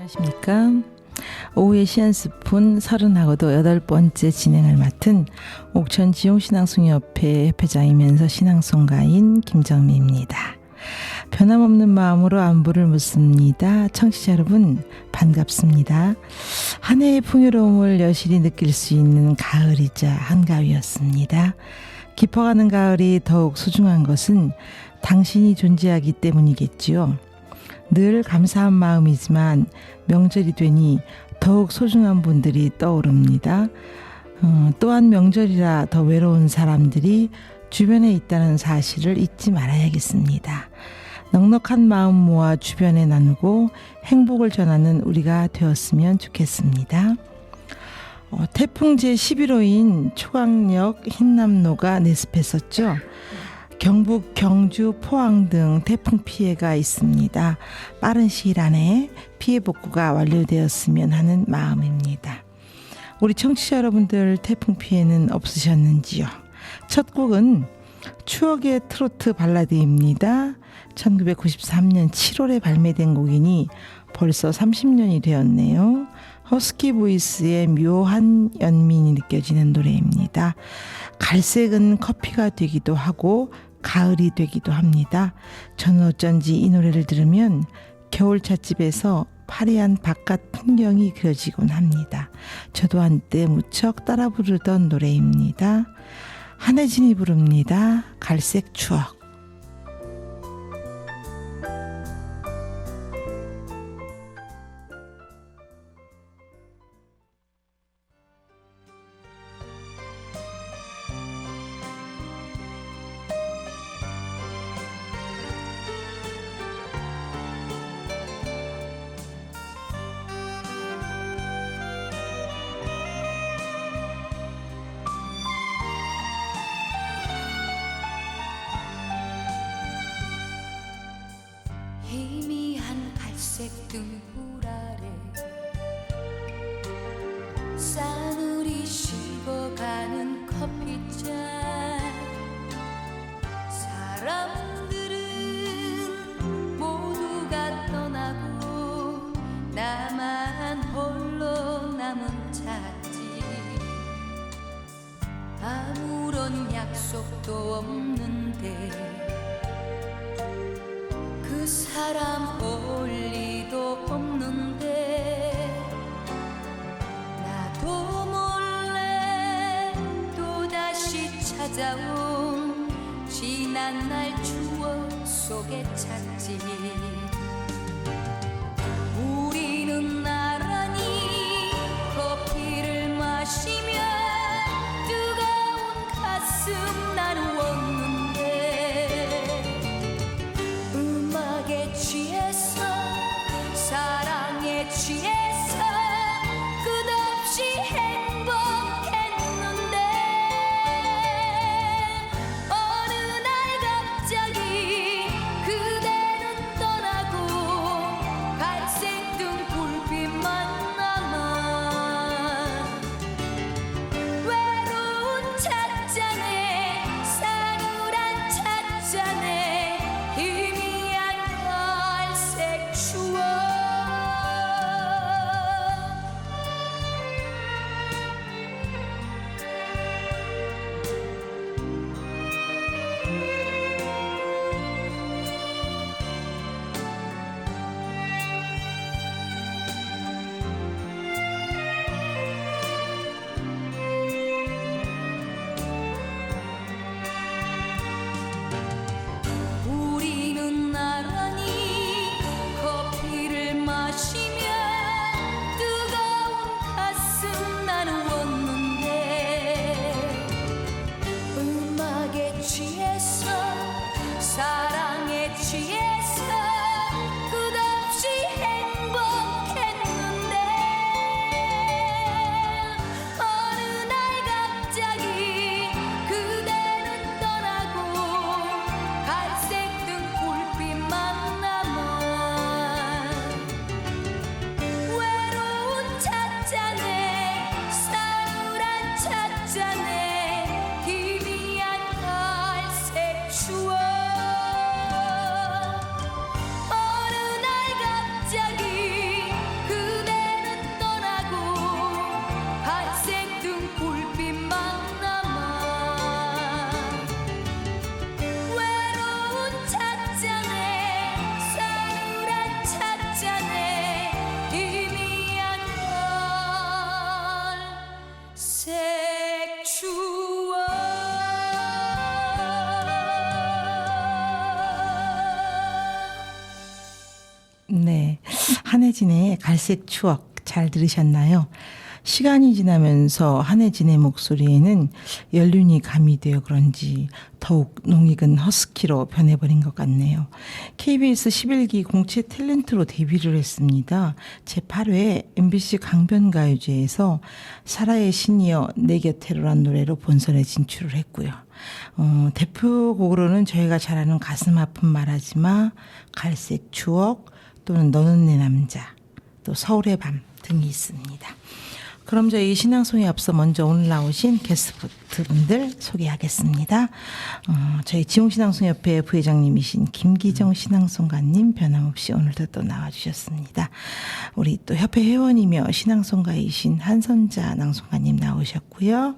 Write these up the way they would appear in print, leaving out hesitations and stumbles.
안녕하십니까. 오후의 시한스푼 30하고도 8번째 진행을 맡은 옥천지용신앙송협회 회장이면서 신앙송가인 김정미입니다. 변함없는 마음으로 안부를 묻습니다. 청취자 여러분 반갑습니다. 한 해의 풍요로움을 여실히 느낄 수 있는 가을이자 한가위였습니다. 깊어가는 가을이 더욱 소중한 것은 당신이 존재하기 때문이겠지요. 늘 감사한 마음이지만 명절이 되니 더욱 소중한 분들이 떠오릅니다. 또한 명절이라 더 외로운 사람들이 주변에 있다는 사실을 잊지 말아야겠습니다. 넉넉한 마음 모아 주변에 나누고 행복을 전하는 우리가 되었으면 좋겠습니다. 태풍 제11호인 초강력 흰남노가 내습했었죠. 경북, 경주, 포항 등 태풍 피해가 있습니다. 빠른 시일 안에 피해 복구가 완료되었으면 하는 마음입니다. 우리 청취자 여러분들 태풍 피해는 없으셨는지요? 첫 곡은 추억의 트로트 발라드입니다. 1993년 7월에 발매된 곡이니 벌써 30년이 되었네요. 허스키 보이스의 묘한 연민이 느껴지는 노래입니다. 갈색은 커피가 되기도 하고 가을이 되기도 합니다. 저는 어쩐지 이 노래를 들으면 겨울 찻집에서 파래한 바깥 풍경이 그려지곤 합니다. 저도 한때 무척 따라 부르던 노래입니다. 한혜진이 부릅니다. 갈색 추억. 희미한 갈색 등불 아래 싸늘히 식어가는 커피잔 사람들은 모두가 떠나고 나만 홀로 남은 찻집 아무런 약속도 없는데 그 사람 올 리도 없는데 나도 몰래 또다시 찾아온 지난 날 추억 속에 찾지 우리는 나란히 커피를 마시며 뜨거운 가슴 나누었는데 음악에 취해서 사랑에 취해서 끝없이 행복했는데 어느 날 갑자기 그대는 떠나고 한혜진의 갈색 추억 잘 들으셨나요? 시간이 지나면서 한혜진의 목소리에는 연륜이 가미되어 그런지 더욱 농익은 허스키로 변해버린 것 같네요. KBS 11기 공채 탤런트로 데뷔를 했습니다. 제8회 MBC 강변가요제에서 사라의 신이여 내 곁에로란 노래로 본선에 진출을 했고요. 대표곡으로는 저희가 잘 아는 가슴 아픈 말하지마, 갈색 추억, 또는 너는 내 남자, 또 서울의 밤 등이 있습니다. 그럼 저희 신앙송에 앞서 먼저 오늘 나오신 게스트분들 소개하겠습니다. 저희 지용신앙송협회 부회장님이신 김기정 신앙송가님 변함없이 오늘도 또 나와주셨습니다. 우리 또 협회 회원이며 신앙송가이신 한선자 낭송가님 나오셨고요.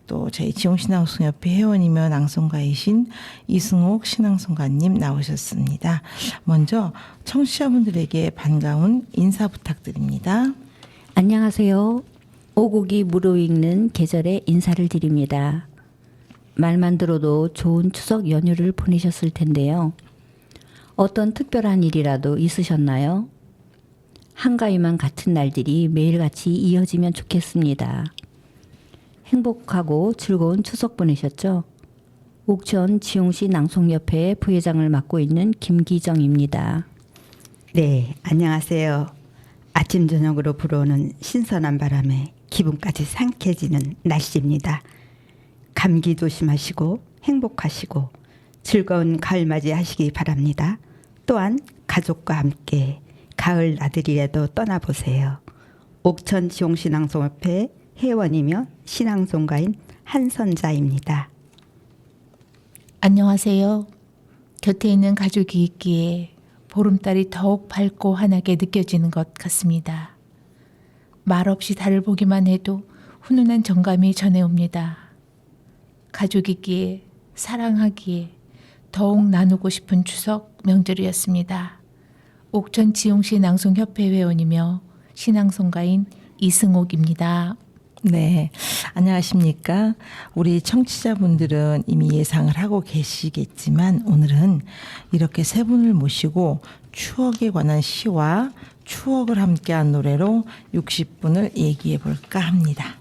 또 저희 지용신앙송협회 회원이며 낭송가이신 이승옥 신앙송가님 나오셨습니다. 먼저 청취자분들에게 반가운 인사 부탁드립니다. 안녕하세요. 오곡이 무르익는 계절에 인사를 드립니다. 말만 들어도 좋은 추석 연휴를 보내셨을 텐데요. 어떤 특별한 일이라도 있으셨나요? 한가위만 같은 날들이 매일같이 이어지면 좋겠습니다. 행복하고 즐거운 추석 보내셨죠? 옥천 지용시 낭송협회 부회장을 맡고 있는 김기정입니다. 네, 안녕하세요. 아침 저녁으로 불어오는 신선한 바람에 기분까지 상쾌해지는 날씨입니다. 감기 조심하시고 행복하시고 즐거운 가을 맞이하시기 바랍니다. 또한 가족과 함께 가을 나들이라도 떠나보세요. 옥천 지용신앙송협회 회원이며 신앙송가인 한선자입니다. 안녕하세요. 곁에 있는 가족이 있기에 보름달이 더욱 밝고 환하게 느껴지는 것 같습니다. 말없이 달을 보기만 해도 훈훈한 정감이 전해옵니다. 가족이기에 사랑하기에 더욱 나누고 싶은 추석 명절이었습니다. 옥천 지용시 낭송협회 회원이며 신앙송가인 이승옥입니다. 네, 안녕하십니까. 우리 청취자분들은 이미 예상을 하고 계시겠지만 오늘은 이렇게 세 분을 모시고 추억에 관한 시와 추억을 함께한 노래로 60분을 얘기해 볼까 합니다.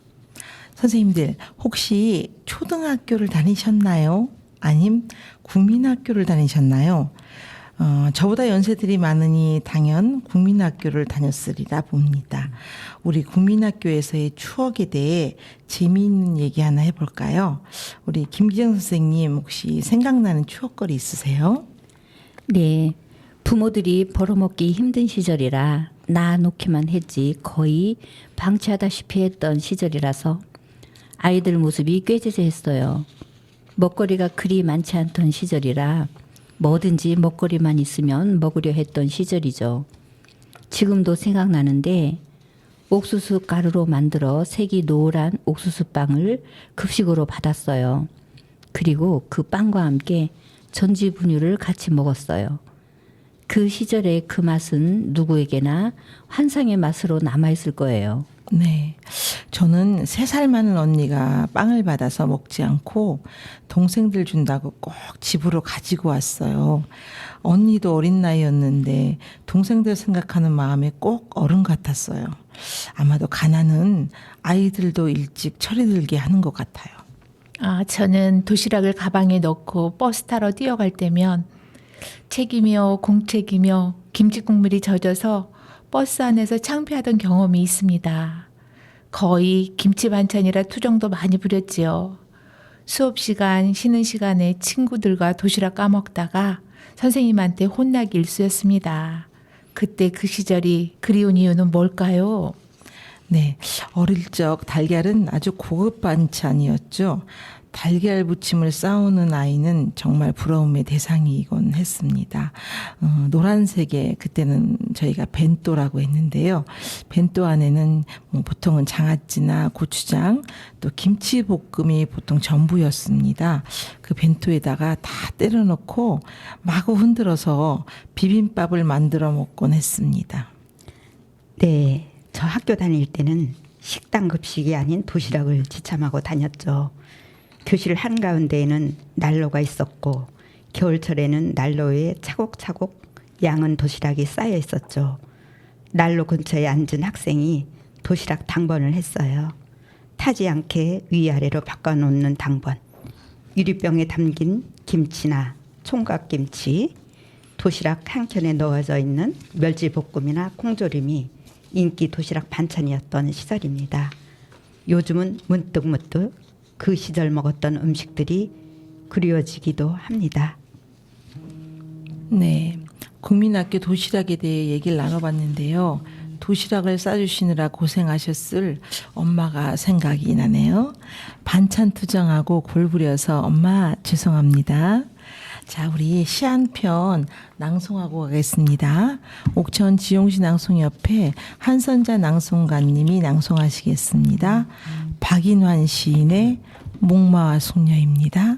선생님들 혹시 초등학교를 다니셨나요? 아님 국민학교를 다니셨나요? 저보다 연세들이 많으니 당연 국민학교를 다녔으리라 봅니다. 우리 국민학교에서의 추억에 대해 재미있는 얘기 하나 해볼까요? 우리 김기정 선생님 혹시 생각나는 추억거리 있으세요? 네, 부모들이 벌어먹기 힘든 시절이라 낳아놓기만 했지 거의 방치하다시피 했던 시절이라서 아이들 모습이 꾀죄죄했어요. 먹거리가 그리 많지 않던 시절이라 뭐든지 먹거리만 있으면 먹으려 했던 시절이죠. 지금도 생각나는데 옥수수 가루로 만들어 색이 노란 옥수수 빵을 급식으로 받았어요. 그리고 그 빵과 함께 전지 분유를 같이 먹었어요. 그 시절의 그 맛은 누구에게나 환상의 맛으로 남아있을 거예요. 네. 저는 3살 많은 언니가 빵을 받아서 먹지 않고 동생들 준다고 꼭 집으로 가지고 왔어요. 언니도 어린 나이였는데 동생들 생각하는 마음이 꼭 어른 같았어요. 아마도 가난은 아이들도 일찍 철이 들게 하는 것 같아요. 저는 도시락을 가방에 넣고 버스 타러 뛰어갈 때면 책이며 공책이며 김치 국물이 젖어서 버스 안에서 창피하던 경험이 있습니다. 거의 김치 반찬이라 투정도 많이 부렸지요. 수업 시간, 쉬는 시간에 친구들과 도시락 까먹다가 선생님한테 혼나기 일쑤였습니다. 그때 그 시절이 그리운 이유는 뭘까요? 네, 어릴 적 달걀은 아주 고급 반찬이었죠. 달걀 부침을 싸우는 아이는 정말 부러움의 대상이곤 했습니다. 노란색의 그때는 저희가 벤또라고 했는데요. 벤또 안에는 보통은 장아찌나 고추장 또 김치볶음이 보통 전부였습니다. 그 벤또에다가 다 때려 넣고 마구 흔들어서 비빔밥을 만들어 먹곤 했습니다. 네, 저 학교 다닐 때는 식당 급식이 아닌 도시락을 지참하고 다녔죠. 교실 한가운데에는 난로가 있었고 겨울철에는 난로에 차곡차곡 양은 도시락이 쌓여 있었죠. 난로 근처에 앉은 학생이 도시락 당번을 했어요. 타지 않게 위아래로 바꿔놓는 당번. 유리병에 담긴 김치나 총각김치, 도시락 한 켠에 넣어져 있는 멸치볶음이나 콩조림이 인기 도시락 반찬이었던 시절입니다. 요즘은 문득문득 그 시절 먹었던 음식들이 그리워지기도 합니다. 네, 국민학교 도시락에 대해 얘기를 나눠봤는데요. 도시락을 싸주시느라 고생하셨을 엄마가 생각이 나네요. 반찬 투정하고 골부려서 엄마 죄송합니다. 자, 우리 시 한 편 낭송하고 가겠습니다. 옥천 지용시 낭송협회 한선자 낭송가님이 낭송하시겠습니다. 박인환 시인의 목마와 숙녀입니다.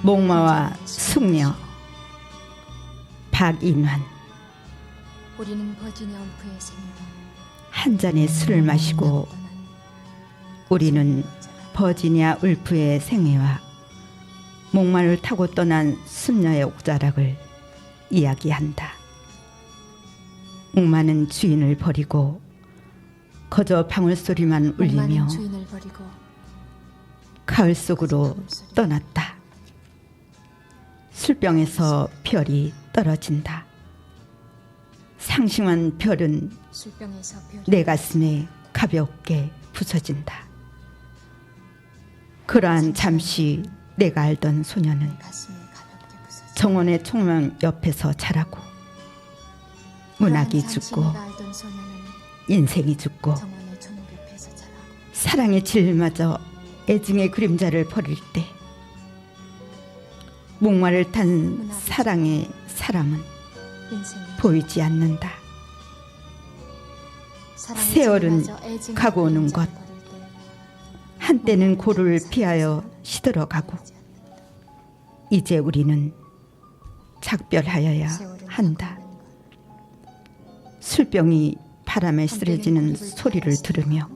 목마와 숙녀 박인환. 우리는 버지니아 울프의 생명 한 잔의 술을 마시고 우리는 버지니아 울프의 생애와 목마를 타고 떠난 숙녀의 옥자락을 이야기한다. 목마는 주인을 버리고 거저 방울소리만 울리며 목마는 주인을 버리고 가을 속으로 떠났다. 술병에서 별이 떨어진다. 상심한 별은 술병에서 별이 내 가슴에 가볍게 부서진다. 그러한 잠시 내가 알던 소녀는 가슴에 가볍게 부서져 정원의 총명 옆에서 자라고 문학이 잠시 죽고 내가 알던 소녀는 인생이 죽고 정원의 초목 옆에서 자라고 사랑의 질마저 애증의 그림자를 버릴 때 목마를 탄 사랑의 사람은 인생이 보이지 않는다. 사랑의 세월은 질마저 애증의 가고 오는 그림자를 것. 버릴 때 한때는 고를 사랑의 피하여 사람은 시들어가고 보이지 않는다. 이제 우리는 작별하여야 세월은 한다. 가고 오는 것. 술병이 바람에 쓰러지는 소리를 들으며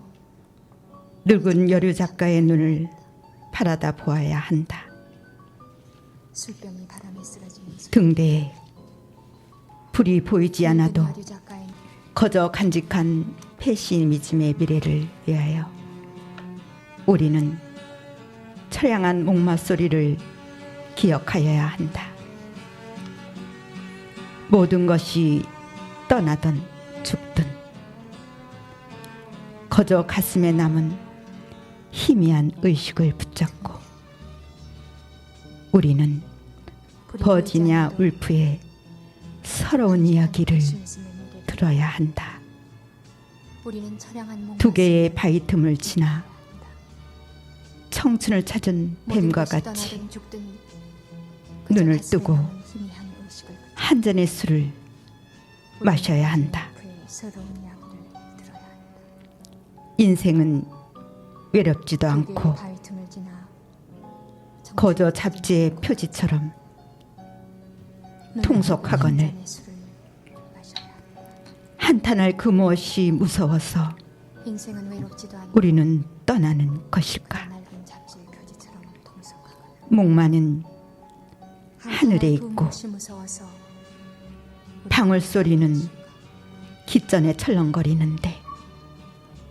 늙은 여류 작가의 눈을 바라다 보아야 한다. 술병이 바람에 쓰러지는 소리. 등대에 불이 보이지 않아도 늙은 여류 작가의 거저 간직한 페시미즘의 미래를 위하여 우리는 처량한 목마 소리를 기억하여야 한다. 모든 것이 떠나든 죽든 거저 가슴에 남은 희미한 의식을 붙잡고 우리는 불이 버지니아 보이지 않아도 울프의 서러운 이야기를 순수한 미래를 들어야 한다. 우리는 처량한 목마 두 개의 속에 바위 틈을 지나 청춘을 찾은 모든 뱀과 것이 같이 떠나든 죽든 눈을 그저 뜨고 가슴에 남은 희미한 의식을 한 잔의 술을 우리는 마셔야 한다. 그의 서러운 이야기를 들어야 한다. 인생은 외롭지도 두 개의 않고 바위 틈을 지나 거저 정신을 잡지의 가지고 표지처럼 눈을 통속하거늘 한 잔의 술을 마셔야 한다. 한탄할 그 무엇이 무서워서 인생은 외롭지도 않고 우리는 떠나는 것일까? 낡은 잡지의 표지처럼 통속하거늘 목마는 하늘에 한탄할 그 있고 무엇이 무서워서 우리는 방울 소리는 떠나는 것일까? 깃전에 철렁거리는데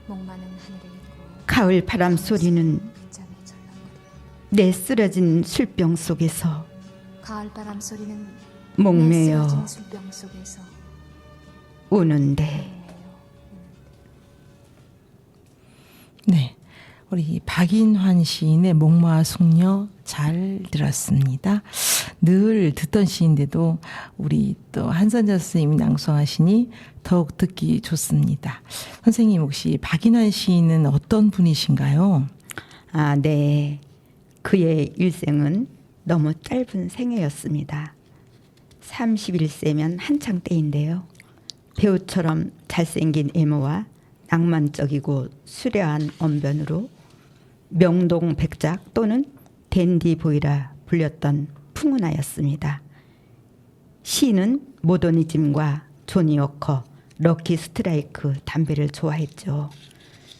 목마는 하늘에 있고 가을 바람 소리는 빗장에 철렁거리는 내 쓰러진 술병 속에서 가을 바람 소리는 목매어 내 쓰러진 술병 속에서 우는데 네, 우리 박인환 시인의 목마와 숙녀 잘 들었습니다. 늘 듣던 시인데도 우리 또 한선자 선생님이 낭송하시니 더욱 듣기 좋습니다. 선생님 혹시 박인환 시인은 어떤 분이신가요? 아, 네. 그의 일생은 너무 짧은 생애였습니다. 31세면 한창 때인데요. 배우처럼 잘생긴 외모와 낭만적이고 수려한 언변으로 명동백작 또는 댄디보이라 불렸던 풍운하였습니다. 시인은 모더니즘과 조니 워커, 럭키 스트라이크 담배를 좋아했죠.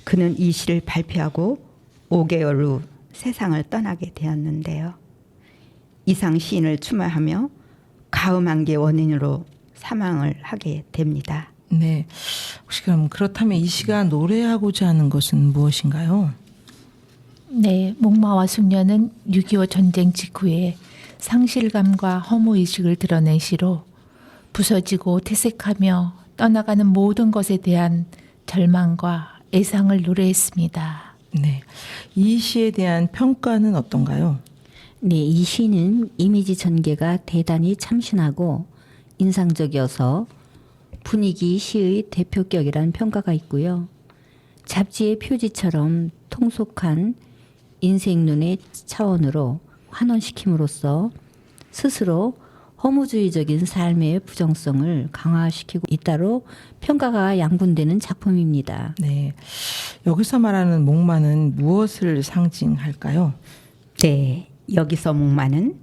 그는 이 시를 발표하고 5개월 후 세상을 떠나게 되었는데요. 이상 시인을 추모하며 가음한 게 원인으로 사망을 하게 됩니다. 네. 혹시 그럼 그렇다면 이 시가 노래하고자 하는 것은 무엇인가요? 네, 목마와 숙녀는 6.25 전쟁 직후에 상실감과 허무의식을 드러낸 시로 부서지고 퇴색하며 떠나가는 모든 것에 대한 절망과 애상을 노래했습니다. 네. 이 시에 대한 평가는 어떤가요? 네, 이 시는 이미지 전개가 대단히 참신하고 인상적이어서 분위기 시의 대표격이라는 평가가 있고요. 잡지의 표지처럼 통속한 인생론의 차원으로 환원시킴으로써 스스로 허무주의적인 삶의 부정성을 강화시키고 있다로 평가가 양분되는 작품입니다. 네. 여기서 말하는 목마는 무엇을 상징할까요? 네, 여기서 목마는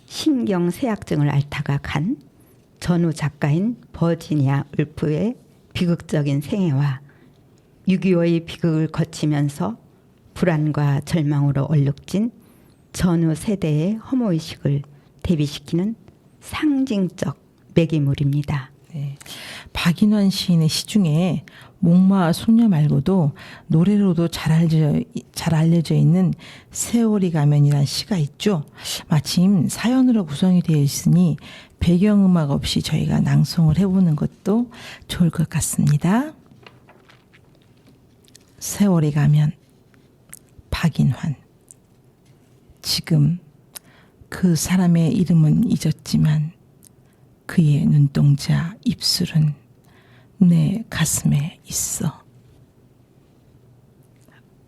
신경쇠약증을 앓다가 간 전후 작가인 버지니아 울프의 비극적인 생애와 6.25의 비극을 거치면서 불안과 절망으로 얼룩진 전후 세대의 허무의식을 대비시키는 상징적 매개물입니다. 네. 박인환 시인의 시 중에 목마 소녀 말고도 노래로도 잘 알려져 있는 세월이 가면이란 시가 있죠. 마침 사연으로 구성이 되어 있으니 배경음악 없이 저희가 낭송을 해보는 것도 좋을 것 같습니다. 세월이 가면 박인환. 지금 그 사람의 이름은 잊었지만 그의 눈동자 입술은 내 가슴에 있어.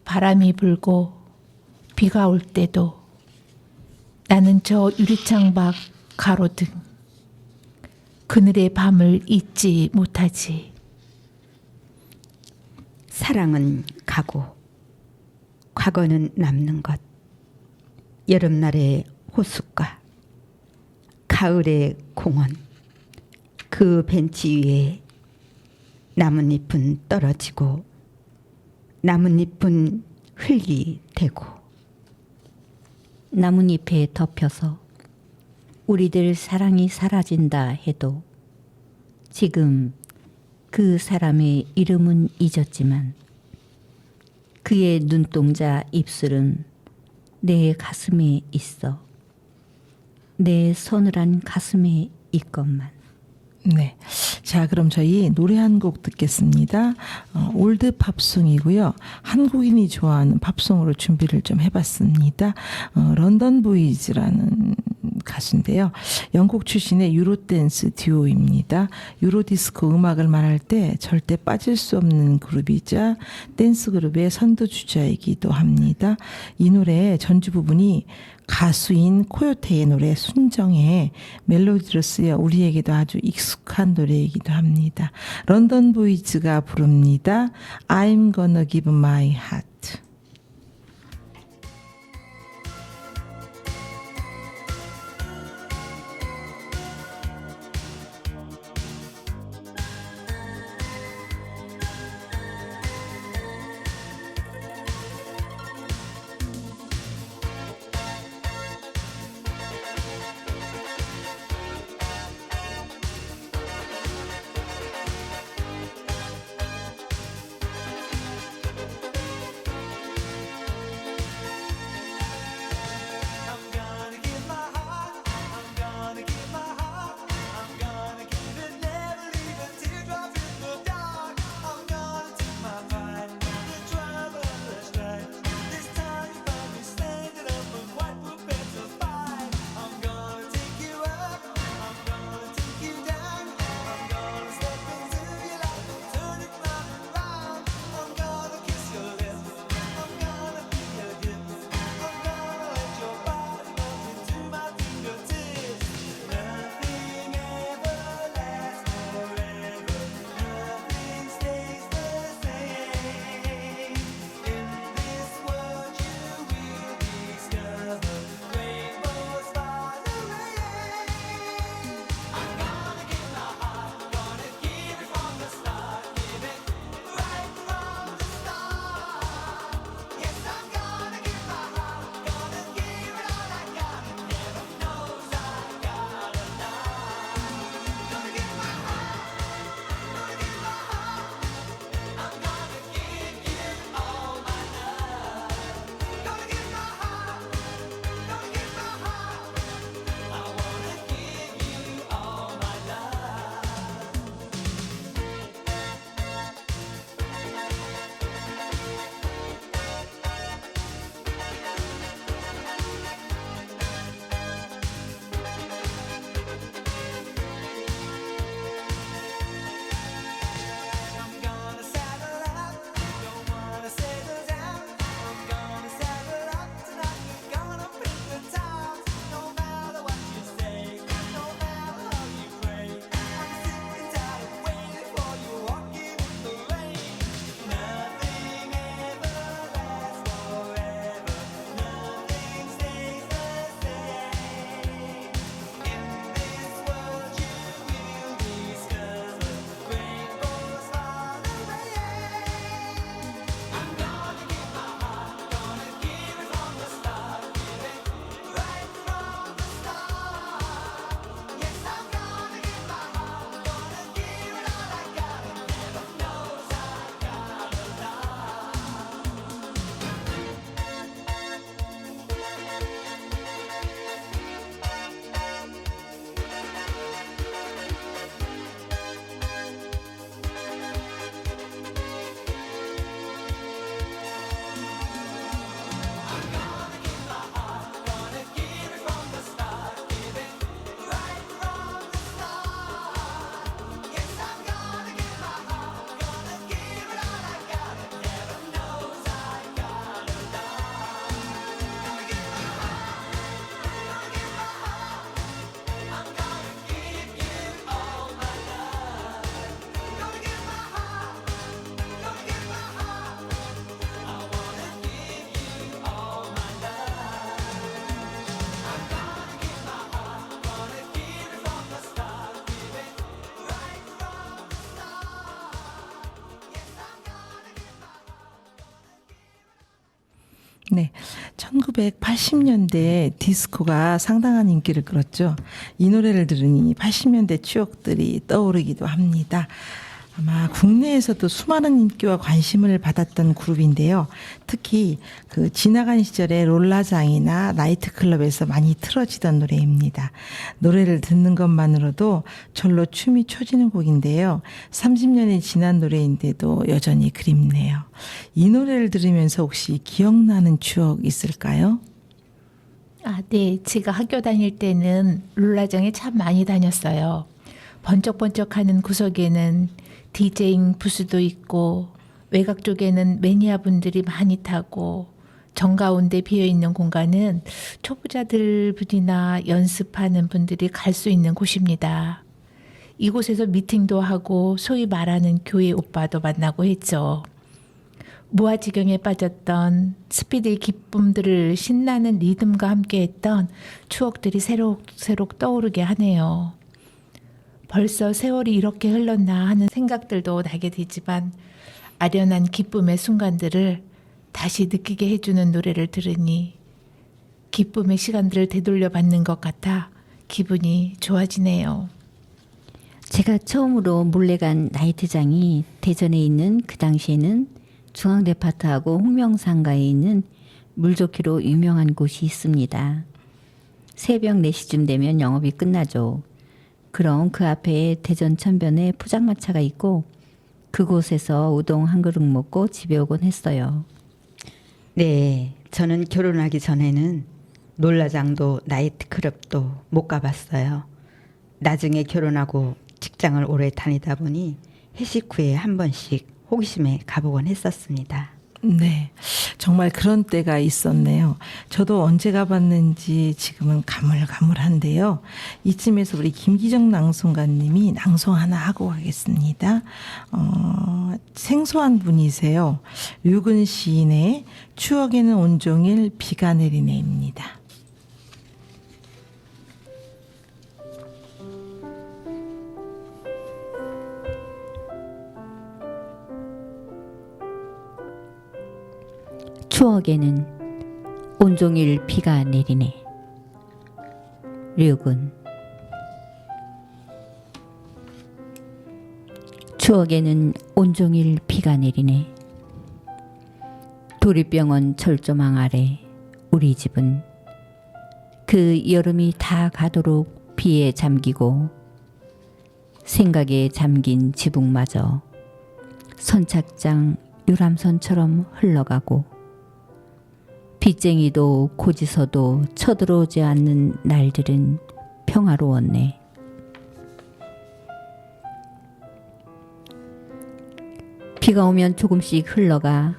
바람이 불고 비가 올 때도 나는 저 유리창 밖 가로등 그늘의 밤을 잊지 못하지. 사랑은 가고 과거는 남는 것. 여름날의 호숫가, 가을의 공원, 그 벤치 위에 나뭇잎은 떨어지고 나뭇잎은 흙이 되고 나뭇잎에 덮여서 우리들 사랑이 사라진다 해도 지금 그 사람의 이름은 잊었지만 그의 눈동자 입술은 내 가슴에 있어. 내 서늘한 가슴에 있건만. 네. 자, 그럼 저희 노래 한 곡 듣겠습니다. 올드 팝송이고요. 한국인이 좋아하는 팝송으로 준비를 좀 해봤습니다. 런던 보이즈라는 가수인데요. 영국 출신의 유로댄스 듀오입니다. 유로디스코 음악을 말할 때 절대 빠질 수 없는 그룹이자 댄스 그룹의 선두주자이기도 합니다. 이 노래의 전주 부분이 가수인 코요테의 노래 순정의 멜로디로 쓰여 우리에게도 아주 익숙한 노래이기도 합니다. 런던 보이즈가 부릅니다. I'm gonna give my heart. 네, 1980년대 디스코가 상당한 인기를 끌었죠. 이 노래를 들으니 80년대 추억들이 떠오르기도 합니다. 아마 국내에서도 수많은 인기와 관심을 받았던 그룹인데요. 특히 그 지나간 시절에 롤라장이나 나이트클럽에서 많이 틀어지던 노래입니다. 노래를 듣는 것만으로도 절로 춤이 춰지는 곡인데요. 30년이 지난 노래인데도 여전히 그립네요. 이 노래를 들으면서 혹시 기억나는 추억 있을까요? 아, 네. 제가 학교 다닐 때는 롤라장에 참 많이 다녔어요. 번쩍번쩍하는 구석에는 디제잉 부스도 있고 외곽 쪽에는 매니아 분들이 많이 타고 정가운데 비어있는 공간은 초보자들이나 연습하는 분들이 갈 수 있는 곳입니다. 이곳에서 미팅도 하고 소위 말하는 교회 오빠도 만나고 했죠. 무아지경에 빠졌던 스피드의 기쁨들을 신나는 리듬과 함께했던 추억들이 새록새록 떠오르게 하네요. 벌써 세월이 이렇게 흘렀나 하는 생각들도 나게 되지만 아련한 기쁨의 순간들을 다시 느끼게 해주는 노래를 들으니 기쁨의 시간들을 되돌려 받는 것 같아 기분이 좋아지네요. 제가 처음으로 몰래 간 나이트장이 대전에 있는 그 당시에는 중앙데파트하고 홍명상가에 있는 물좋기로 유명한 곳이 있습니다. 새벽 4시쯤 되면 영업이 끝나죠. 그럼 그 앞에 대전 천변에 포장마차가 있고 그곳에서 우동 한 그릇 먹고 집에 오곤 했어요. 네, 저는 결혼하기 전에는 롤라장도 나이트클럽도 못 가봤어요. 나중에 결혼하고 직장을 오래 다니다 보니 회식 후에 한 번씩 호기심에 가보곤 했었습니다. 네, 정말 그런 때가 있었네요. 저도 언제 가봤는지 지금은 가물가물한데요. 이쯤에서 우리 김기정 낭송가님이 낭송 하나 하고 가겠습니다. 생소한 분이세요. 류근 시인의 추억에는 온종일 비가 내리네입니다. 추억에는 온종일 비가 내리네. 류군. 추억에는 온종일 비가 내리네. 도립병원 철조망 아래 우리 집은 그 여름이 다 가도록 비에 잠기고 생각에 잠긴 지붕마저 선착장 유람선처럼 흘러가고 빚쟁이도 고지서도 쳐들어오지 않는 날들은 평화로웠네. 비가 오면 조금씩 흘러가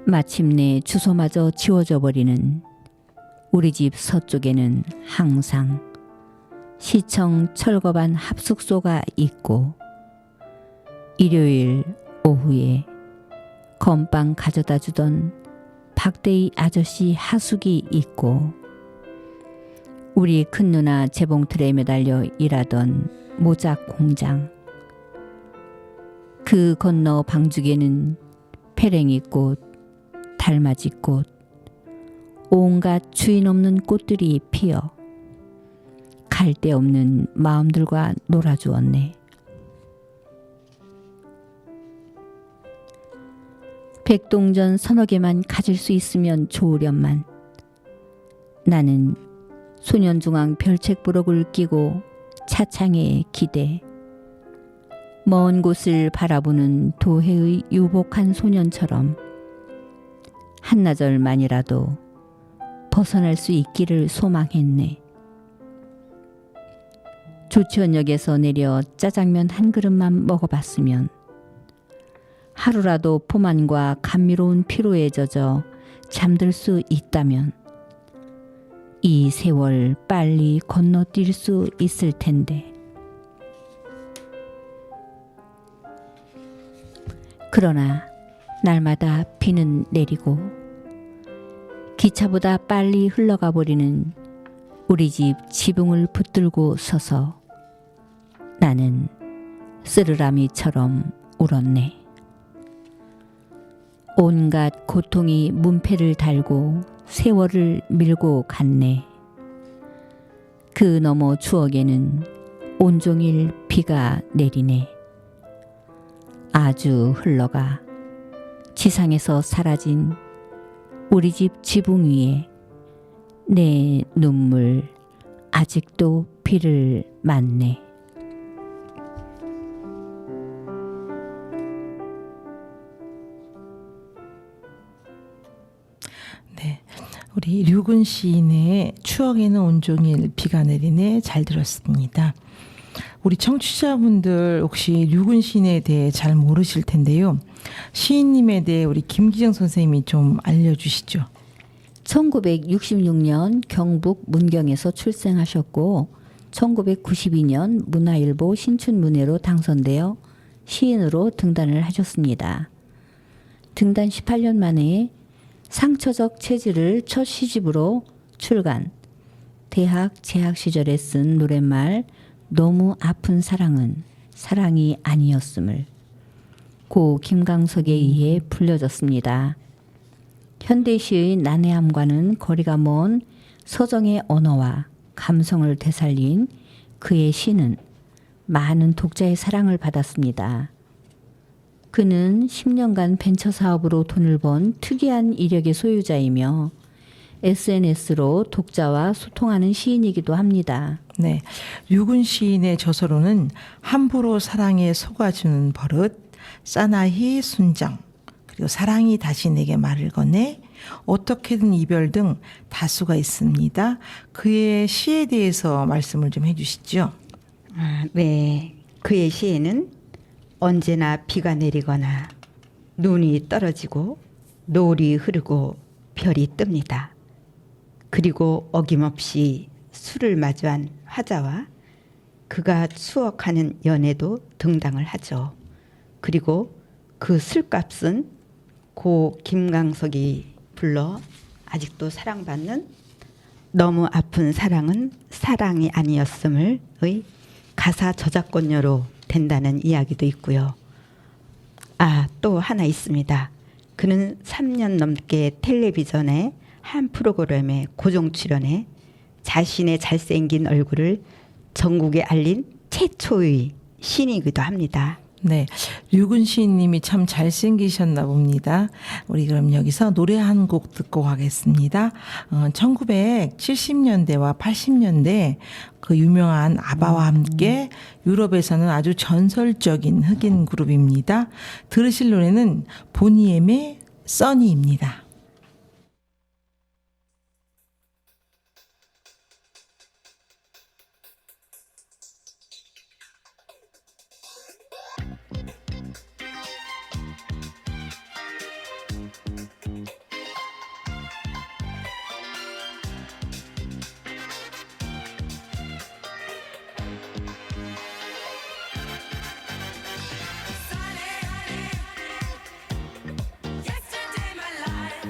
마침내 주소마저 지워져 버리는 우리 집 서쪽에는 항상 시청 철거반 합숙소가 있고 일요일 오후에 건빵 가져다 주던 박대희 아저씨 하숙이 있고 우리 큰 누나 재봉틀에 매달려 일하던 모작 공장, 그 건너 방죽에는 페랭이꽃, 달맞이꽃, 온갖 주인 없는 꽃들이 피어 갈 데 없는 마음들과 놀아주었네. 백동전 서너 개만 가질 수 있으면 좋으련만 나는 소년중앙 별책부록을 끼고 차창에 기대 먼 곳을 바라보는 도해의 유복한 소년처럼 한나절만이라도 벗어날 수 있기를 소망했네. 조치원역에서 내려 짜장면 한 그릇만 먹어봤으면 하루라도 포만과 감미로운 피로에 젖어 잠들 수 있다면 이 세월 빨리 건너뛸 수 있을 텐데. 그러나 날마다 비는 내리고 기차보다 빨리 흘러가 버리는 우리 집 지붕을 붙들고 서서 나는 쓰르라미처럼 울었네. 온갖 고통이 문패를 달고 세월을 밀고 갔네. 그 너머 추억에는 온종일 비가 내리네. 아주 흘러가 지상에서 사라진 우리 집 지붕 위에 내 눈물 아직도 비를 맞네. 네, 우리 류근 시인의 추억에는 온종일 비가 내리네 잘 들었습니다. 우리 청취자분들 혹시 류근 시인에 대해 잘 모르실 텐데요. 시인님에 대해 우리 김기정 선생님이 좀 알려주시죠. 1966년 경북 문경에서 출생하셨고 1992년 문화일보 신춘문예로 당선되어 시인으로 등단을 하셨습니다. 등단 18년 만에 상처적 체질을 첫 시집으로 출간. 대학 재학 시절에 쓴 노랫말 너무 아픈 사랑은 사랑이 아니었음을 고 김강석에 의해 불려졌습니다. 현대시의 난해함과는 거리가 먼 서정의 언어와 감성을 되살린 그의 시는 많은 독자의 사랑을 받았습니다. 그는 10년간 벤처 사업으로 돈을 번 특이한 이력의 소유자이며 SNS로 독자와 소통하는 시인이기도 합니다. 네, 류근 시인의 저서로는 함부로 사랑에 속아주는 버릇, 사나이 순정, 그리고 사랑이 다시 내게 말을 거네, 어떻게든 이별 등 다수가 있습니다. 그의 시에 대해서 말씀을 좀 해주시죠. 네, 그의 시에는 언제나 비가 내리거나 눈이 떨어지고 노을이 흐르고 별이 뜹니다. 그리고 어김없이 술을 마주한 화자와 그가 추억하는 연애도 등장을 하죠. 그리고 그 술값은 고 김강석이 불러 아직도 사랑받는 너무 아픈 사랑은 사랑이 아니었음을 의 가사 저작권료로 된다는 이야기도 있고요. 또 하나 있습니다. 그는 3년 넘게 텔레비전의 한 프로그램에 고정 출연해 자신의 잘생긴 얼굴을 전국에 알린 최초의 신이기도 합니다. 네, 류근 시인님이 참 잘생기셨나 봅니다. 우리 그럼 여기서 노래 한 곡 듣고 가겠습니다. 1970년대와 80년대 그 유명한 아바와 함께 유럽에서는 아주 전설적인 흑인 그룹입니다. 들으실 노래는 보니엠의 써니입니다. Yesterday my life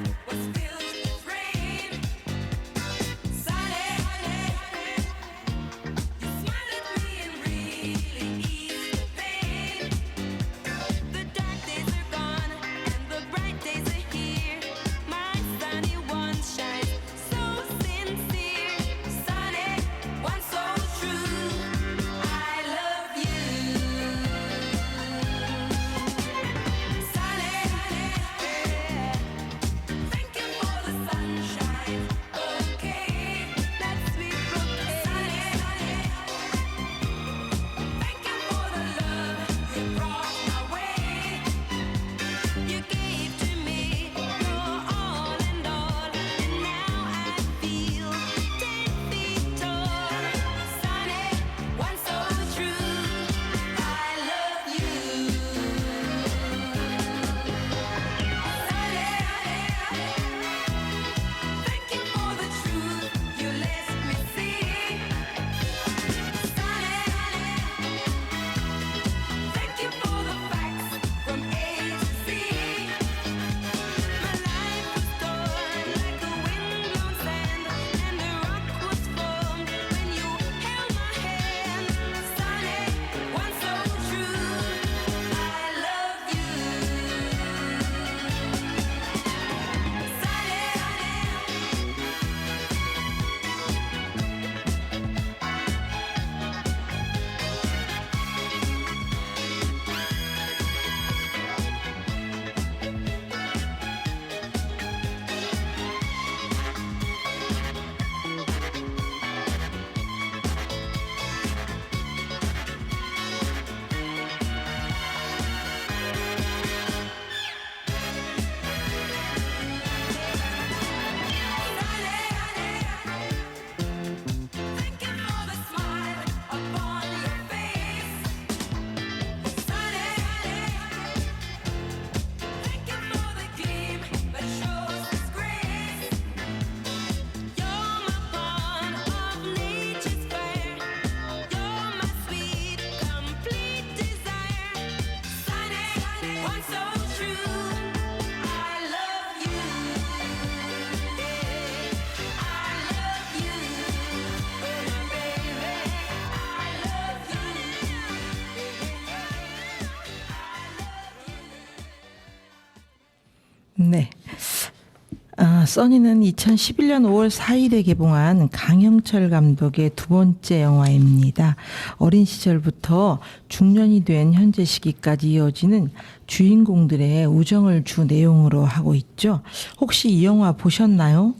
써니는 2011년 5월 4일에 개봉한 강영철 감독의 두 번째 영화입니다. 어린 시절부터 중년이 된 현재 시기까지 이어지는 주인공들의 우정을 주 내용으로 하고 있죠. 혹시 이 영화 보셨나요?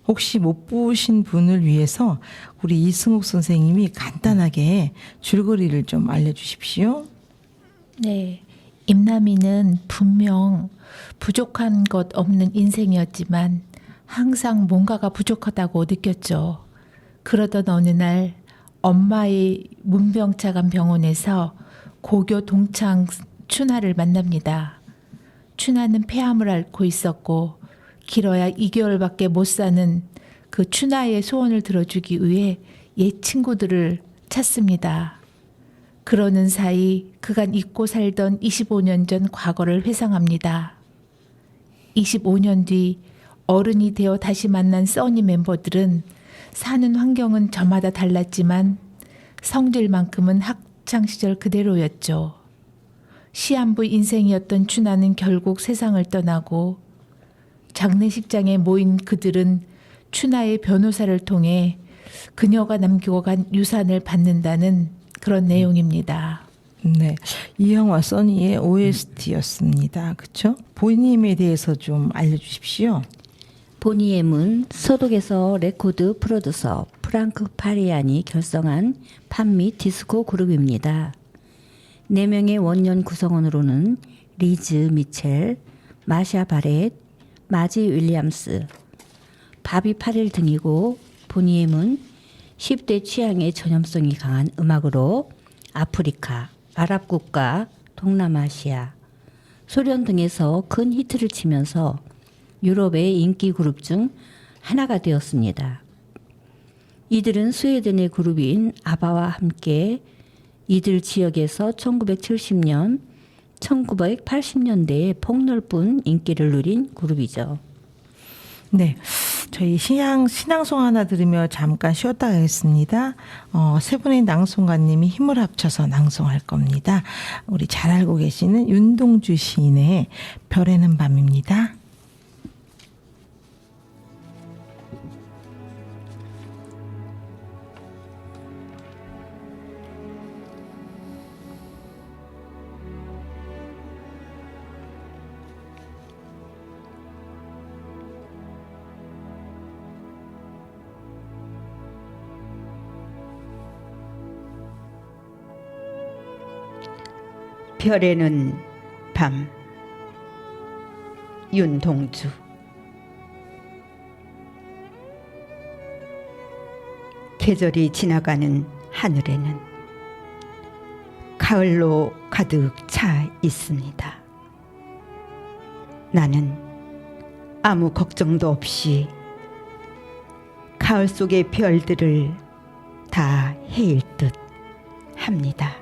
혹시 못 보신 분을 위해서 우리 이승욱 선생님이 간단하게 줄거리를 좀 알려주십시오. 네. 임남이는 분명 부족한 것 없는 인생이었지만 항상 뭔가가 부족하다고 느꼈죠. 그러던 어느 날 엄마의 문병차관 병원에서 고교 동창 춘하를 만납니다. 춘하는 폐암을 앓고 있었고 길어야 2개월밖에 못 사는 그 춘하의 소원을 들어주기 위해 옛 친구들을 찾습니다. 그러는 사이 그간 잊고 살던 25년 전 과거를 회상합니다. 25년 뒤 어른이 되어 다시 만난 써니 멤버들은 사는 환경은 저마다 달랐지만 성질만큼은 학창시절 그대로였죠. 시한부 인생이었던 춘하는 결국 세상을 떠나고 장례식장에 모인 그들은 춘하의 변호사를 통해 그녀가 남기고 간 유산을 받는다는 그런 내용입니다. 네, 이 영화 써니의 OST였습니다. 그렇죠? 본인에 대해서 좀 알려주십시오. 보니엠은 서독에서 레코드 프로듀서 프랑크 파리안이 결성한 팝 및 디스코 그룹입니다. 4명의 원년 구성원으로는 리즈 미첼, 마샤 바렛, 마지 윌리엄스, 바비 파렐 등이고 보니엠은 10대 취향의 전염성이 강한 음악으로 아프리카, 아랍 국가, 동남아시아, 소련 등에서 큰 히트를 치면서 유럽의 인기 그룹 중 하나가 되었습니다. 이들은 스웨덴의 그룹인 아바와 함께 이들 지역에서 1970년, 1980년대에 폭넓은 인기를 누린 그룹이죠. 네, 저희 신앙송 하나 들으며 잠깐 쉬었다 가겠습니다. 세 분의 낭송가님이 힘을 합쳐서 낭송할 겁니다. 우리 잘 알고 계시는 윤동주 시인의 별에는 밤입니다. 별에는 밤. 윤동주. 계절이 지나가는 하늘에는 가을로 가득 차 있습니다. 나는 아무 걱정도 없이 가을 속의 별들을 다 헤일 듯 합니다.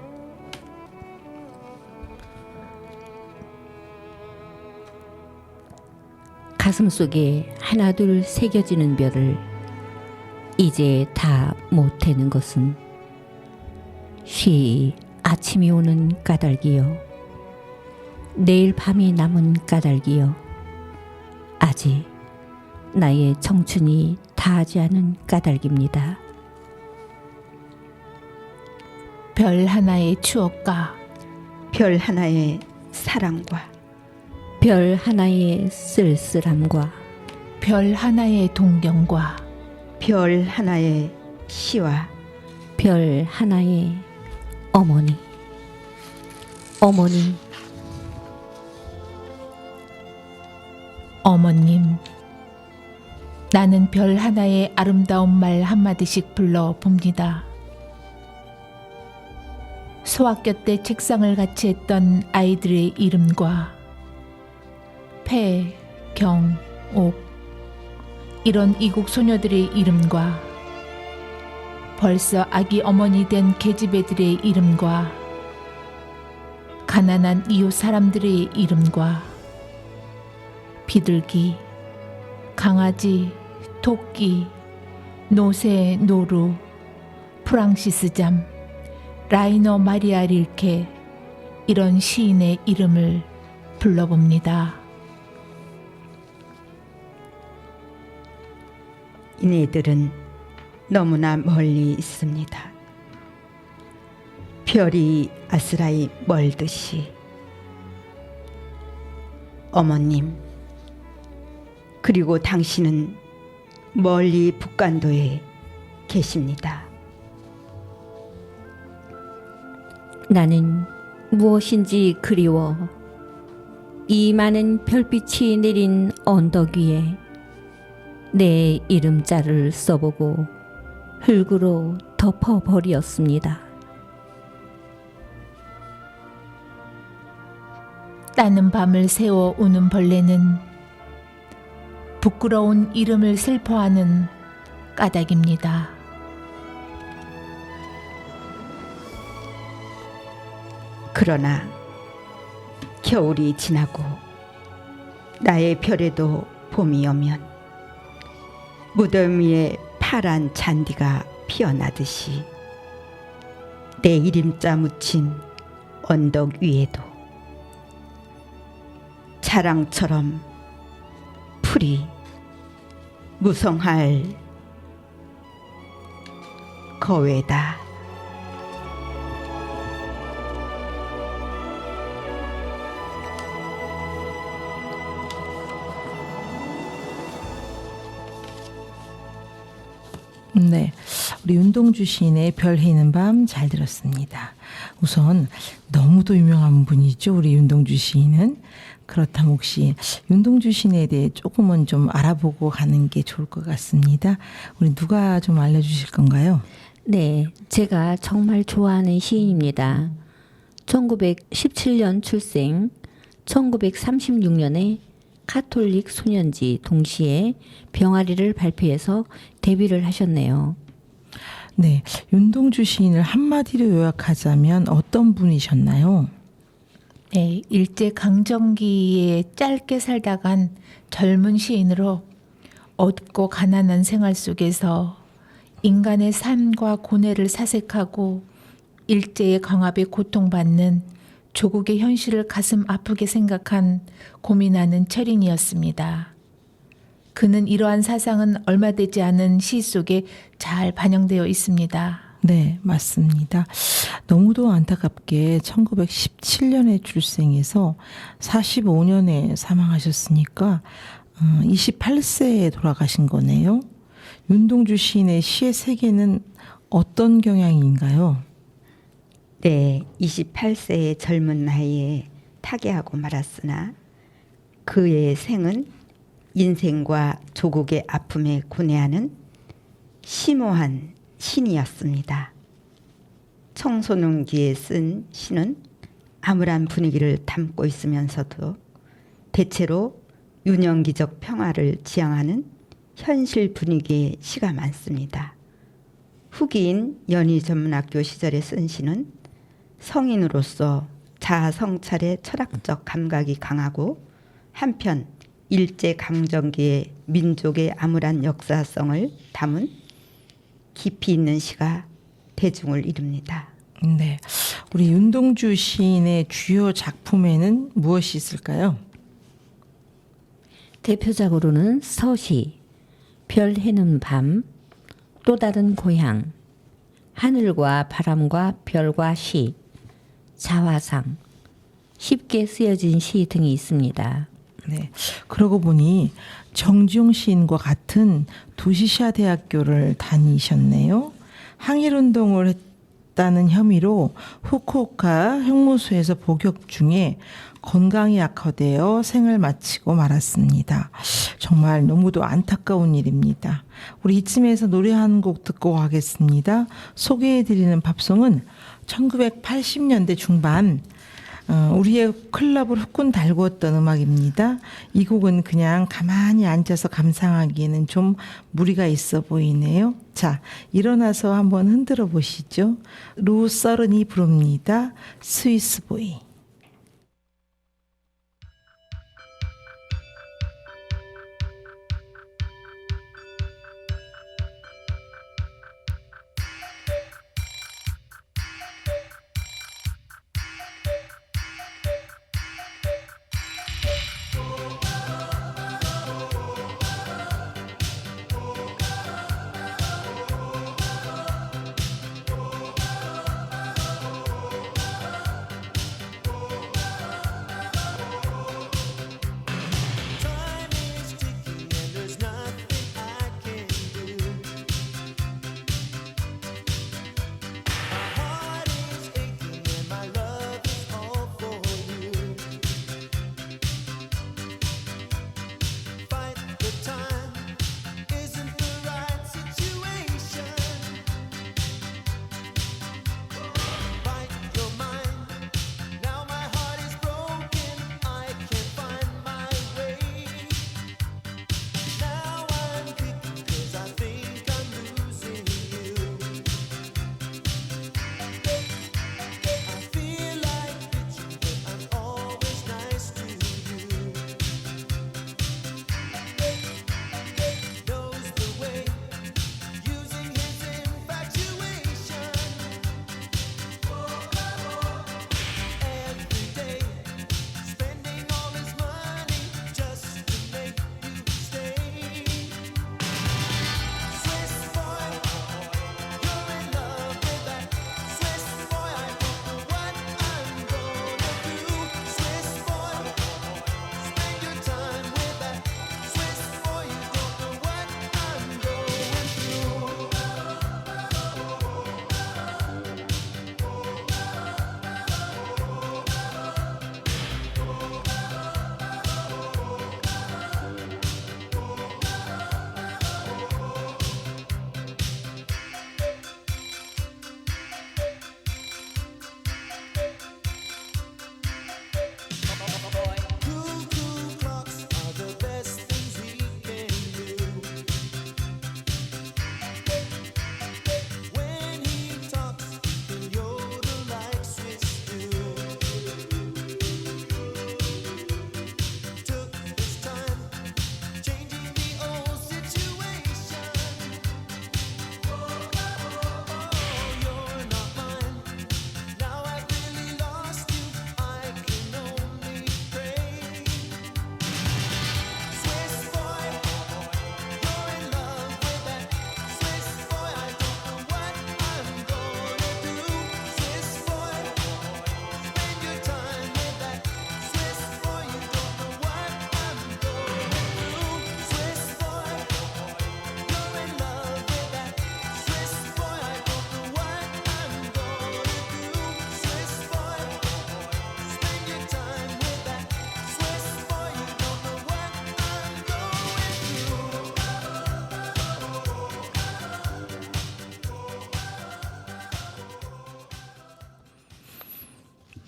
가슴 속에 하나둘 새겨지는 별을 이제 다 못 태는 것은 쉬 아침이 오는 까닭이요, 내일 밤이 남은 까닭이요, 아직 나의 청춘이 다하지 않은 까닭입니다. 별 하나의 추억과 별 하나의 사랑과 별 하나의 쓸쓸함과 별 하나의 동경과 별 하나의 시와 별 하나의 어머니, 어머니, 어머님, 나는 별 하나의 아름다운 말 한마디씩 불러봅니다. 소학교 때 책상을 같이 했던 아이들의 이름과 폐, 경, 옥, 이런 이국 소녀들의 이름과 벌써 아기 어머니 된 계집애들의 이름과 가난한 이웃 사람들의 이름과 비둘기, 강아지, 토끼, 노새, 노루, 프랑시스 잠, 라이너 마리아 릴케, 이런 시인의 이름을 불러봅니다. 이네들은 너무나 멀리 있습니다. 별이 아스라이 멀듯이. 어머님, 그리고 당신은 멀리 북간도에 계십니다. 나는 무엇인지 그리워 이 많은 별빛이 내린 언덕 위에 내 이름자를 써보고 흙으로 덮어버렸습니다. 따는 밤을 새워 우는 벌레는 부끄러운 이름을 슬퍼하는 까닭입니다. 그러나 겨울이 지나고 나의 별에도 봄이 오면 무덤 위에 파란 잔디가 피어나듯이 내 이름자 묻힌 언덕 위에도 자랑처럼 풀이 무성할 거외다. 네, 우리 윤동주 시인의 별 해는 밤 잘 들었습니다. 우선 너무도 유명한 분이죠, 우리 윤동주 시인은. 그렇다면 혹시 윤동주 시인에 대해 조금은 좀 알아보고 가는 게 좋을 것 같습니다. 우리 누가 좀 알려주실 건가요? 네, 제가 정말 좋아하는 시인입니다. 1917년 출생, 1936년에 카톨릭 소년지 동시에 병아리를 발표해서 데뷔를 하셨네요. 네, 윤동주 시인을 한마디로 요약하자면 어떤 분이셨나요? 네, 일제 강점기에 짧게 살다간 젊은 시인으로 어둡고 가난한 생활 속에서 인간의 삶과 고뇌를 사색하고 일제의 강압에 고통받는 조국의 현실을 가슴 아프게 생각한 고민하는 철인이었습니다. 그는 이러한 사상은 얼마 되지 않은 시 속에 잘 반영되어 있습니다. 네, 맞습니다. 너무도 안타깝게 1917년에 출생해서 45년에 사망하셨으니까 28세에 돌아가신 거네요. 윤동주 시인의 시의 세계는 어떤 경향인가요? 네, 28세의 젊은 나이에 타계하고 말았으나 그의 생은 인생과 조국의 아픔에 고뇌하는 심오한 신이었습니다. 청소년기에 쓴 시는 암울한 분위기를 담고 있으면서도 대체로 유년기적 평화를 지향하는 현실 분위기의 시가 많습니다. 후기인 연희전문학교 시절에 쓴 시는 성인으로서 자아 성찰의 철학적 감각이 강하고 한편 일제강점기의 민족의 암울한 역사성을 담은 깊이 있는 시가 대중을 이룹니다. 네, 우리 윤동주 시인의 주요 작품에는 무엇이 있을까요? 대표작으로는 서시, 별 해는 밤, 또 다른 고향, 하늘과 바람과 별과 시, 자화상, 쉽게 쓰여진 시 등이 있습니다. 네, 그러고 보니 정지용 시인과 같은 도시시아 대학교를 다니셨네요. 항일운동을 했다는 혐의로 후쿠오카 형무소에서 복역 중에 건강이 악화되어 생을 마치고 말았습니다. 정말 너무도 안타까운 일입니다. 우리 이쯤에서 노래 한 곡 듣고 가겠습니다. 소개해드리는 팝송은 1980년대 중반 우리의 클럽을 후끈 달구었던 음악입니다. 이 곡은 그냥 가만히 앉아서 감상하기에는 좀 무리가 있어 보이네요. 자, 일어나서 한번 흔들어 보시죠. 루서른이 부릅니다. 스위스보이.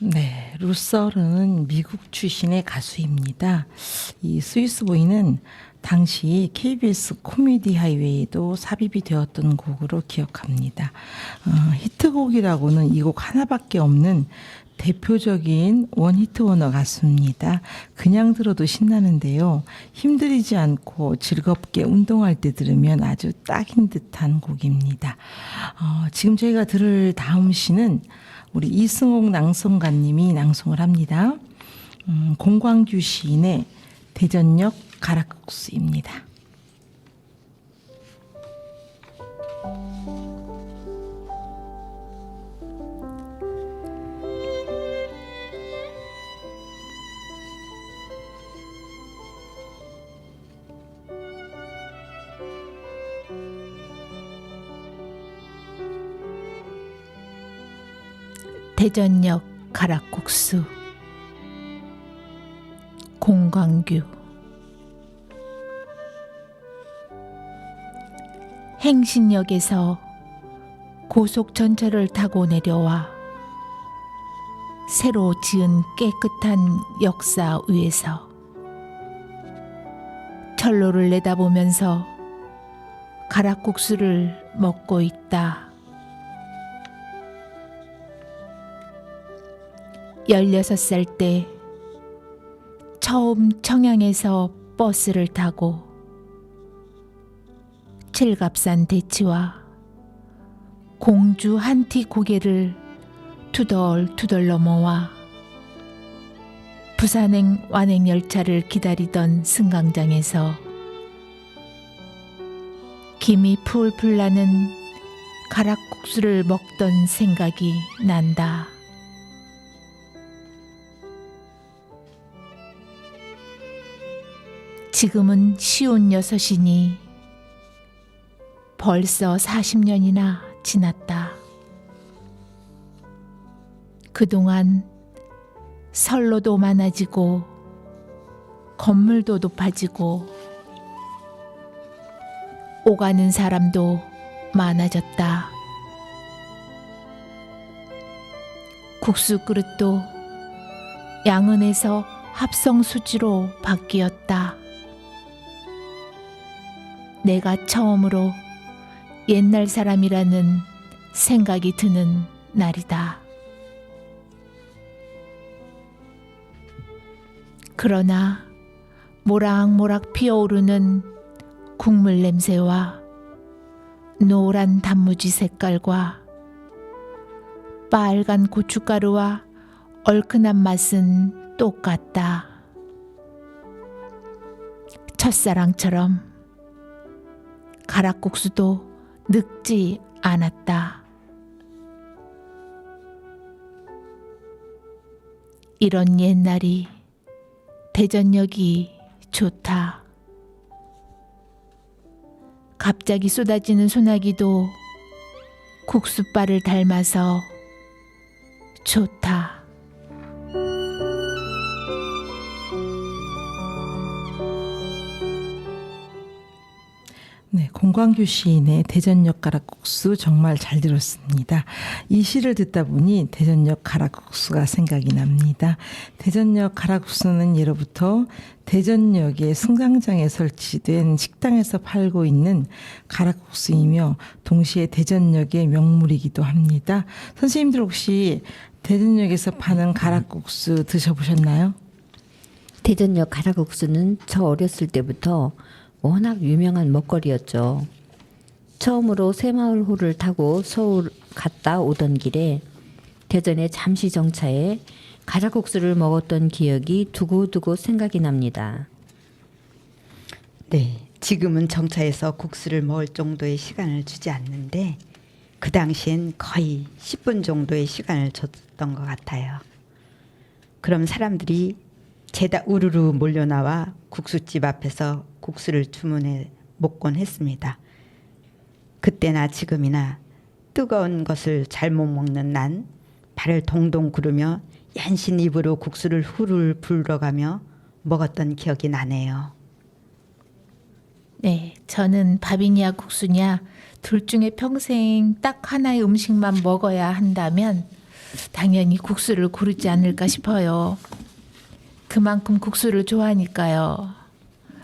네, 루설은 미국 출신의 가수입니다. 이 스위스 보이는 당시 KBS 코미디 하이웨이도 삽입이 되었던 곡으로 기억합니다. 히트곡이라고는 이 곡 하나밖에 없는 대표적인 원히트 원어 가수입니다. 그냥 들어도 신나는데요. 힘들이지 않고 즐겁게 운동할 때 들으면 아주 딱인 듯한 곡입니다. 지금 저희가 들을 다음 시는 우리 이승옥 낭송가님이 낭송을 합니다. 공광규 시인의 대전역 가락국수입니다. 대전역 가락국수 공광규. 행신역에서 고속 전철을 타고 내려와 새로 지은 깨끗한 역사 위에서 철로를 내다보면서 가락국수를 먹고 있다. 16살 때 처음 청양에서 버스를 타고 칠갑산 대치와 공주 한티 고개를 투덜투덜 넘어와 부산행 완행열차를 기다리던 승강장에서 김이 풀풀 나는 가락국수를 먹던 생각이 난다. 지금은 쉬운 여섯이니 벌써 40년이나 지났다. 그동안 선로도 많아지고 건물도 높아지고 오가는 사람도 많아졌다. 국수 그릇도 양은에서 합성수지로 바뀌었다. 내가 처음으로 옛날 사람이라는 생각이 드는 날이다. 그러나 모락모락 피어오르는 국물 냄새와 노란 단무지 색깔과 빨간 고춧가루와 얼큰한 맛은 똑같다. 첫사랑처럼 가락국수도 늙지 않았다. 이런 옛날이 대전역이 좋다. 갑자기 쏟아지는 소나기도 국수바를 닮아서 좋다. 네, 공광규 시인의 대전역 가락국수 정말 잘 들었습니다. 이 시를 듣다 보니 대전역 가락국수가 생각이 납니다. 대전역 가락국수는 예로부터 대전역의 승강장에 설치된 식당에서 팔고 있는 가락국수이며 동시에 대전역의 명물이기도 합니다. 선생님들 혹시 대전역에서 파는 가락국수 드셔보셨나요? 대전역 가락국수는 저 어렸을 때부터 워낙 유명한 먹거리였죠. 처음으로 새마을호를 타고 서울 갔다 오던 길에 대전의 잠시 정차에 가락국수를 먹었던 기억이 두고두고 생각이 납니다. 네, 지금은 정차에서 국수를 먹을 정도의 시간을 주지 않는데 그 당시엔 거의 10분 정도의 시간을 줬던 것 같아요. 그럼 사람들이 죄다 우르르 몰려나와 국수집 앞에서 국수를 주문해 먹곤 했습니다. 그때나 지금이나 뜨거운 것을 잘못 먹는 난 발을 동동 구르며 연신 입으로 국수를 후루룩 불러가며 먹었던 기억이 나네요. 네, 저는 밥이냐 국수냐 둘 중에 평생 딱 하나의 음식만 먹어야 한다면 당연히 국수를 고르지 않을까 싶어요. 그만큼 국수를 좋아하니까요.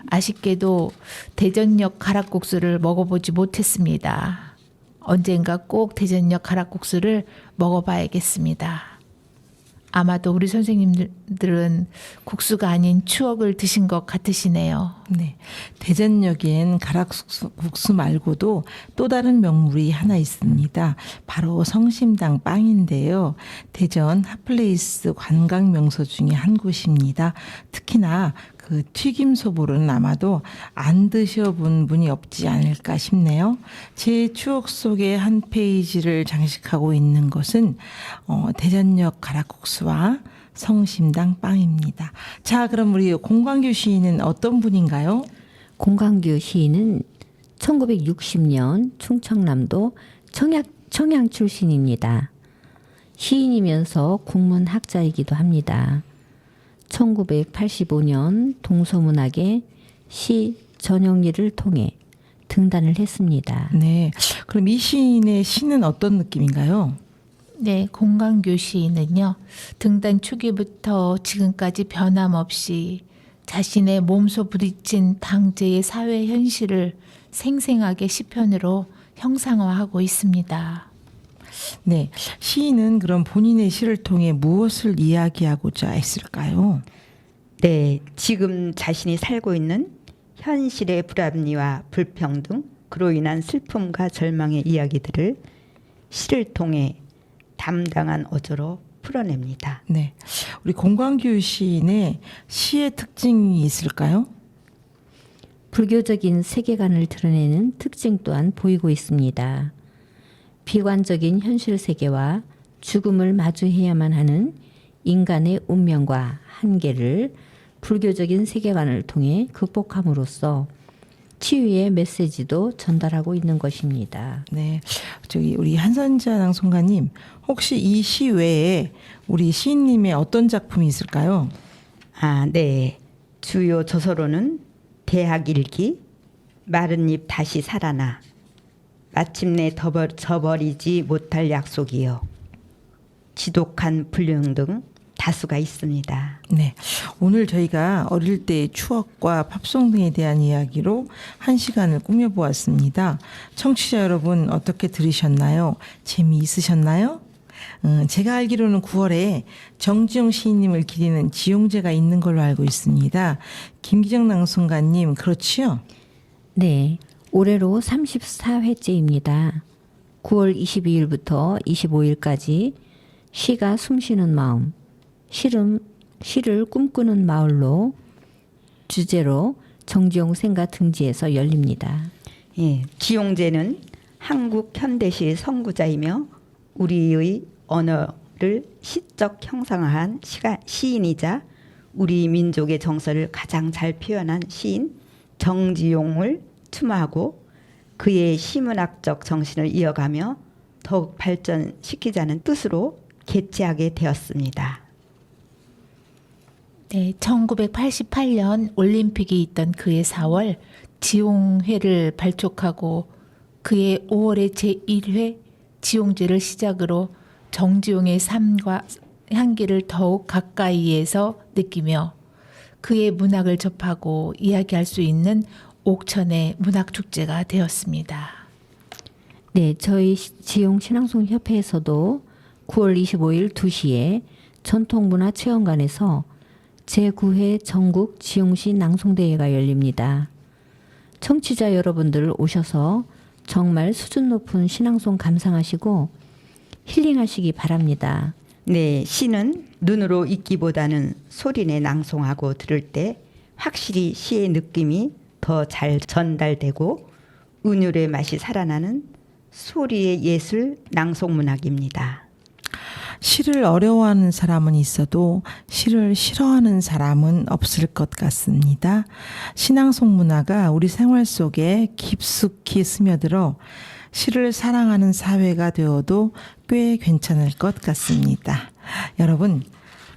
아쉽게도 대전역 가락국수를 먹어보지 못했습니다. 언젠가 꼭 대전역 가락국수를 먹어봐야겠습니다. 아마도 우리 선생님들은 국수가 아닌 추억을 드신 것 같으시네요. 네. 대전역엔 가락국수 말고도 또 다른 명물이 하나 있습니다. 바로 성심당 빵인데요. 대전 핫플레이스 관광 명소 중에 한 곳입니다. 특히나 그 튀김소보로는 아마도 안 드셔본 분이 없지 않을까 싶네요. 제 추억 속의 한 페이지를 장식하고 있는 것은 대전역 가락국수와 성심당 빵입니다. 자, 그럼 우리 공광규 시인은 어떤 분인가요? 공광규 시인은 1960년 충청남도 청양 출신입니다. 시인이면서 국문학자이기도 합니다. 1985년 동서문학의 시 전영리를 통해 등단을 했습니다. 네. 그럼 이 시인의 시는 어떤 느낌인가요? 네, 공광규 시인은요. 등단 초기부터 지금까지 변함없이 자신의 몸소 부딪힌 당제의 사회 현실을 생생하게 시편으로 형상화하고 있습니다. 네. 시인은 그럼 본인의 시를 통해 무엇을 이야기하고자 했을까요? 네, 지금 자신이 살고 있는 현실의 불합리와 불평등, 그로 인한 슬픔과 절망의 이야기들을 시를 통해 담당한 어조로 풀어냅니다. 네. 우리 공광규 시인의 시의 특징이 있을까요? 불교적인 세계관을 드러내는 특징 또한 보이고 있습니다. 비관적인 현실 세계와 죽음을 마주해야만 하는 인간의 운명과 한계를 불교적인 세계관을 통해 극복함으로써 치유의 메시지도 전달하고 있는 것입니다. 네. 저기 우리 한선자 낭송가님, 혹시 이 시 외에 우리 시인님의 어떤 작품이 있을까요? 아, 네. 주요 저서로는 대학 일기, 마른 잎 다시 살아나, 마침내 저버리지 못할 약속이요, 지독한 불륜 등 다수가 있습니다. 네. 오늘 저희가 어릴 때의 추억과 팝송 등에 대한 이야기로 한 시간을 꾸며보았습니다. 청취자 여러분 어떻게 들으셨나요? 재미있으셨나요? 제가 알기로는 9월에 정지용 시인님을 기리는 지용제가 있는 걸로 알고 있습니다. 김기정 낭송가님, 그렇지요? 네, 올해로 34회째입니다. 9월 22일부터 25일까지 시가 숨쉬는 마음, 시를 꿈꾸는 마을로 주제로 정지용 생가 등지에서 열립니다. 예, 지용제는 한국 현대시 선구자이며 우리의 언어를 시적 형상화한 시인이자 우리 민족의 정서를 가장 잘 표현한 시인 정지용을 추모하고 그의 시문학적 정신을 이어가며 더욱 발전시키자는 뜻으로 개최하게 되었습니다. 네, 1988년 올림픽이 있던 그해 4월 지용회를 발족하고 그해 5월의 제1회 지용제를 시작으로 정지용의 삶과 향기를 더욱 가까이에서 느끼며 그의 문학을 접하고 이야기할 수 있는 옥천의 문학축제가 되었습니다. 네, 저희 지용 신앙송협회에서도 9월 25일 2시에 전통문화체험관에서 제9회 전국 지용시 낭송대회가 열립니다. 청취자 여러분들 오셔서 정말 수준 높은 신앙송 감상하시고 힐링하시기 바랍니다. 네, 시는 눈으로 읽기보다는 소리내 낭송하고 들을 때 확실히 시의 느낌이 더 잘 전달되고 은율의 맛이 살아나는 소리의 예술 낭송문학입니다. 시를 어려워하는 사람은 있어도 시를 싫어하는 사람은 없을 것 같습니다. 신앙송 문화가 우리 생활 속에 깊숙이 스며들어 시를 사랑하는 사회가 되어도 꽤 괜찮을 것 같습니다. 여러분,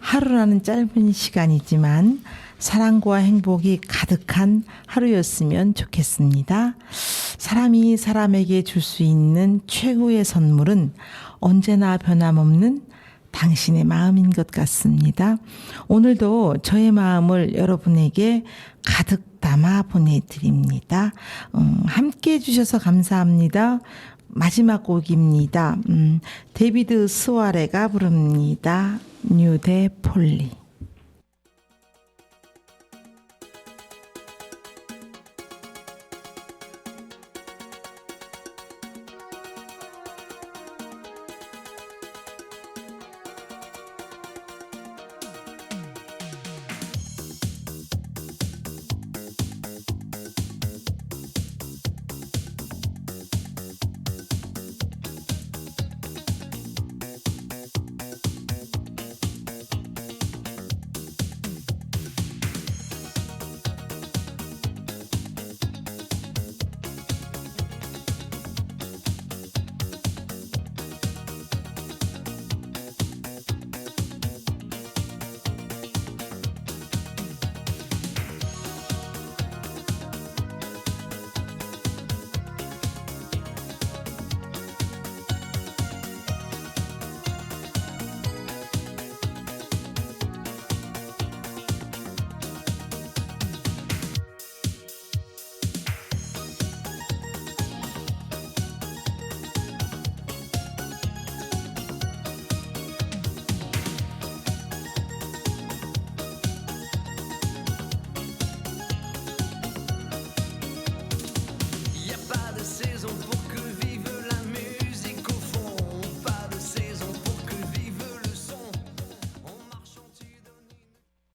하루라는 짧은 시간이지만 사랑과 행복이 가득한 하루였으면 좋겠습니다. 사람이 사람에게 줄 수 있는 최고의 선물은 언제나 변함없는 당신의 마음인 것 같습니다. 오늘도 저의 마음을 여러분에게 가득 담아 보내드립니다. 함께 해주셔서 감사합니다. 마지막 곡입니다. 데비드 스와레가 부릅니다. 뉴 데 폴리.